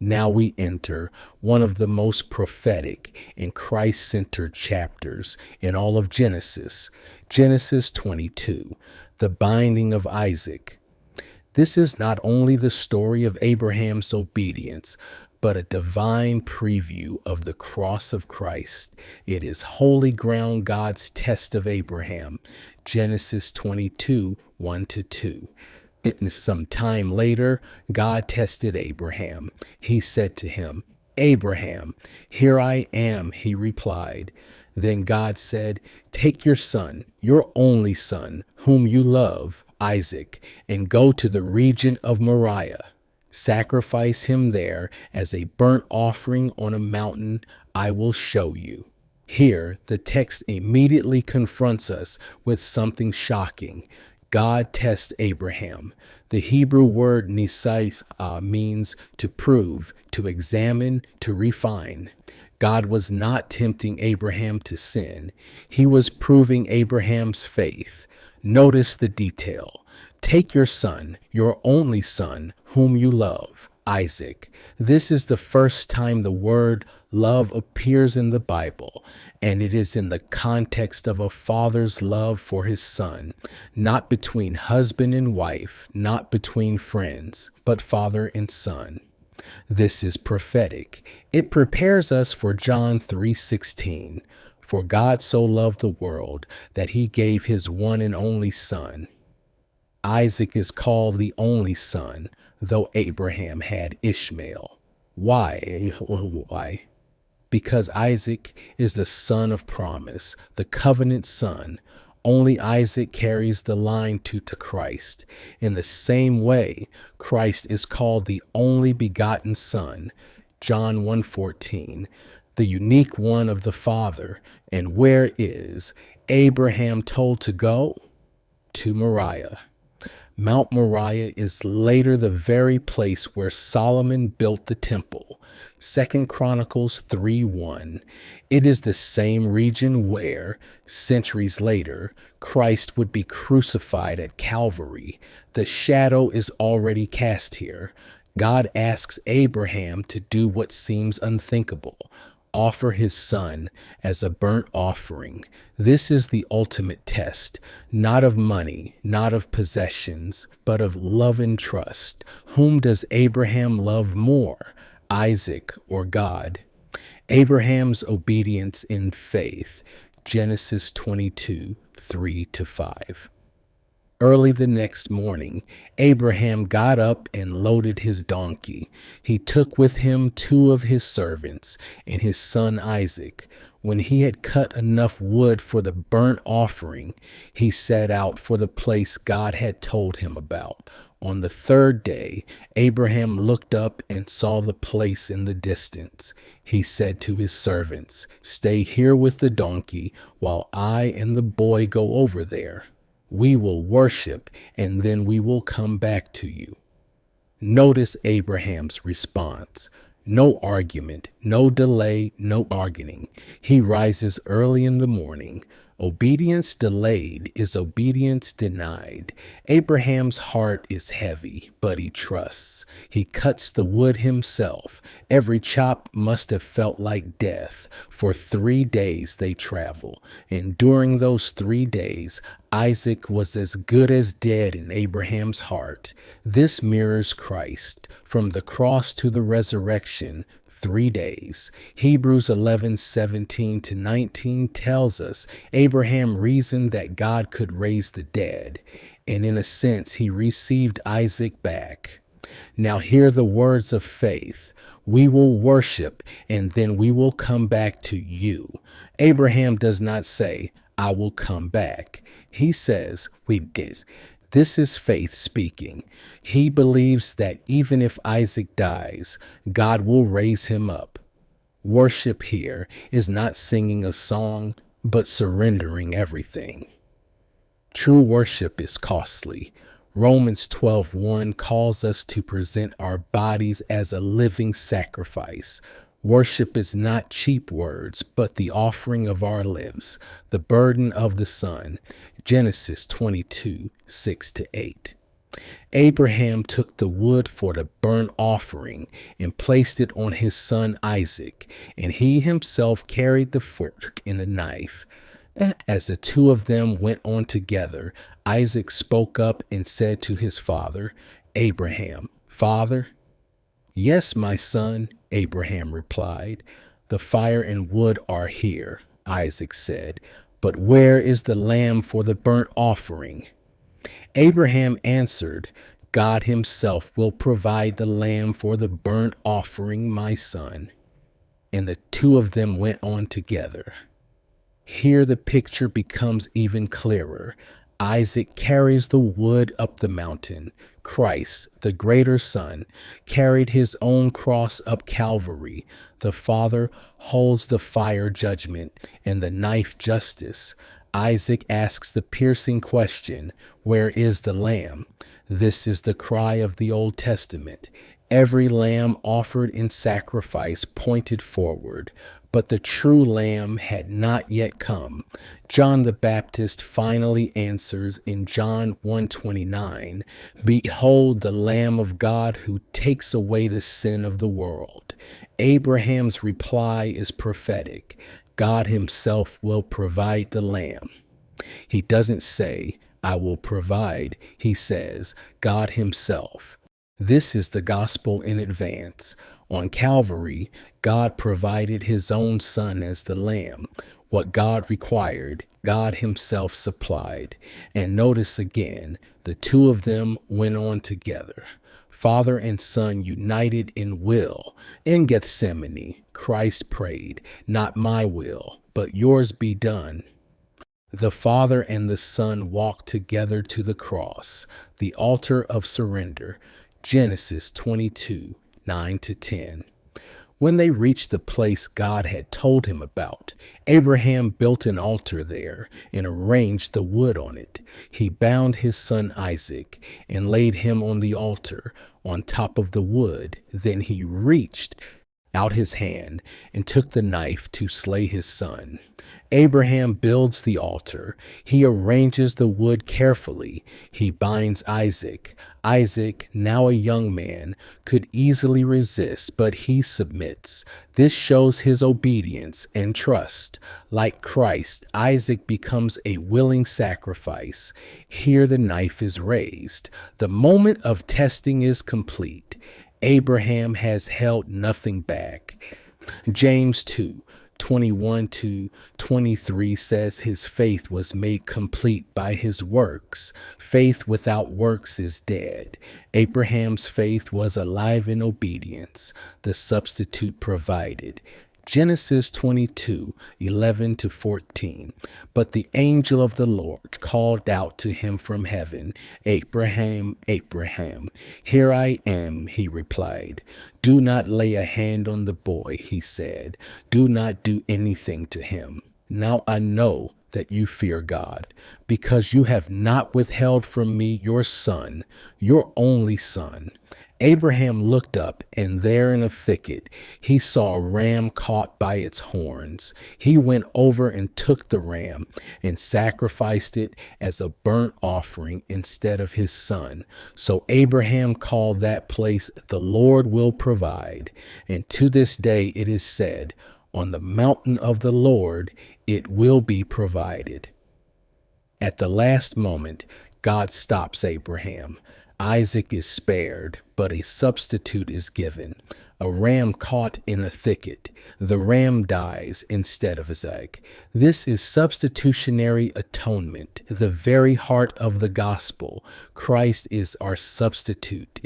Now we enter one of the most prophetic and Christ-centered chapters in all of Genesis, Genesis 22, the binding of Isaac. This is not only the story of Abraham's obedience, but a divine preview of the cross of Christ. It is holy ground, God's test of Abraham, Genesis 22, 1-2. Some time later, God tested Abraham. He said to him, "Abraham, here I am," he replied. Then God said, "Take your son, your only son, whom you love, Isaac, and go to the region of Moriah. Sacrifice him there as a burnt offering on a mountain I will show you." Here, the text immediately confronts us with something shocking. God tests Abraham. The Hebrew word nisai means to prove, to examine, to refine. God was not tempting Abraham to sin. He was proving Abraham's faith. Notice the detail. Take your son, your only son, whom you love, Isaac. This is the first time the word love appears in the Bible, and it is in the context of a father's love for his son, not between husband and wife, not between friends, but father and son. This is prophetic. It prepares us for John 3:16. For God so loved the world that he gave his one and only son. Isaac is called the only son, though Abraham had Ishmael. Why? Why? Because Isaac is the son of promise, the covenant son. Only Isaac carries the line to Christ. In the same way, Christ is called the only begotten Son, John 1:14, the unique one of the Father. And where is Abraham told to go? To Moriah. Mount Moriah is later the very place where Solomon built the temple. 2 Chronicles 3:1. It is the same region where, centuries later, Christ would be crucified at Calvary. The shadow is already cast here. God asks Abraham to do what seems unthinkable. Offer his son as a burnt offering. This is the ultimate test, not of money, not of possessions, but of love and trust. Whom does Abraham love more, Isaac or God? Abraham's obedience in faith, Genesis 22, 3-5. Early the next morning, Abraham got up and loaded his donkey. He took with him 2 of his servants and his son Isaac. When he had cut enough wood for the burnt offering, he set out for the place God had told him about. On the 3rd day, Abraham looked up and saw the place in the distance. He said to his servants, "Stay here with the donkey while I and the boy go over there. We will worship, and then we will come back to you." Notice Abraham's response. No argument, no delay, no bargaining. He rises early in the morning. Obedience delayed is obedience denied. Abraham's heart is heavy, but he trusts. He cuts the wood himself. Every chop must have felt like death. For 3 days they travel, and during those 3 days, Isaac was as good as dead in Abraham's heart. This mirrors Christ. From the cross to the resurrection, 3 days. Hebrews 11:17-19 tells us Abraham reasoned that God could raise the dead, and in a sense, he received Isaac back. Now hear the words of faith. We will worship, and then we will come back to you. Abraham does not say, "I will come back." He says, This is faith speaking. He believes that even if Isaac dies, God will raise him up. Worship here is not singing a song, but surrendering everything. True worship is costly. Romans 12:1 calls us to present our bodies as a living sacrifice. Worship is not cheap words, but the offering of our lives, the burden of the Son. Genesis 22:6-8. Abraham took the wood for the burnt offering and placed it on his son Isaac, and he himself carried the fork and the knife. As the two of them went on together, Isaac spoke up and said to his father, Abraham, "Father?" "Yes, my son," Abraham replied. "The fire and wood are here," Isaac said, "but where is the lamb for the burnt offering?" Abraham answered, "God himself will provide the lamb for the burnt offering, my son." And the two of them went on together. Here the picture becomes even clearer. Isaac carries the wood up the mountain. Christ, the greater Son, carried his own cross up Calvary. The Father holds the fire judgment and the knife justice. Isaac asks the piercing question, "Where is the lamb?" This is the cry of the Old Testament. Every lamb offered in sacrifice pointed forward, but the true lamb had not yet come. John the Baptist finally answers in John 1:29, "Behold the Lamb of God who takes away the sin of the world." Abraham's reply is prophetic. God himself will provide the lamb. He doesn't say, "I will provide." He says, God himself. This is the gospel in advance. On Calvary, God provided his own son as the lamb. What God required, God himself supplied. And notice again, the two of them went on together. Father and Son united in will. In Gethsemane, Christ prayed, "Not my will, but yours be done." The Father and the Son walked together to the cross, the altar of surrender. Genesis 22, 9-10. When they reached the place God had told him about, Abraham built an altar there and arranged the wood on it. He bound his son Isaac and laid him on the altar on top of the wood. Then he reached out his hand and took the knife to slay his son. Abraham builds the altar. He arranges the wood carefully. He binds Isaac. Isaac, now a young man, could easily resist, but he submits. This shows his obedience and trust. Like Christ, Isaac becomes a willing sacrifice. Here the knife is raised. The moment of testing is complete. Abraham has held nothing back. James 2:21-23 says his faith was made complete by his works. Faith without works is dead. Abraham's faith was alive in obedience. The substitute provided. Genesis 22:11-14. But the angel of the Lord called out to him from heaven, "Abraham, Abraham." "Here I am," he replied. "Do not lay a hand on the boy," he said. "Do not do anything to him. Now I know that you fear God, because you have not withheld from me your son, your only son." Abraham looked up, and there in a thicket he saw a ram caught by its horns. He went over and took the ram and sacrificed it as a burnt offering instead of his son. So Abraham called that place, "The Lord will provide." And to this day it is said, "On the mountain of the Lord it will be provided." At the last moment, God stops Abraham. Isaac is spared, but a substitute is given. A ram caught in a thicket. The ram dies instead of Isaac. This is substitutionary atonement, the very heart of the gospel. Christ is our substitute.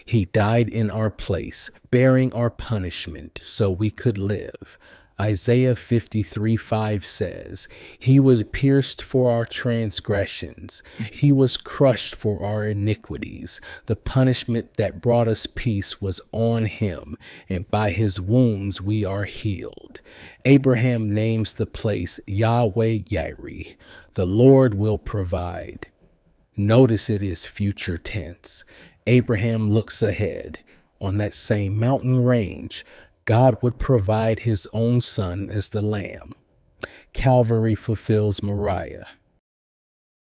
He died in our place, bearing our punishment so we could live. Isaiah 53:5 says, "He was pierced for our transgressions. He was crushed for our iniquities. The punishment that brought us peace was on him, and by his wounds we are healed." Abraham names the place Yahweh Yireh. The Lord will provide. Notice it is future tense. Abraham looks ahead. On that same mountain range, God would provide his own son as the lamb. Calvary fulfills Moriah.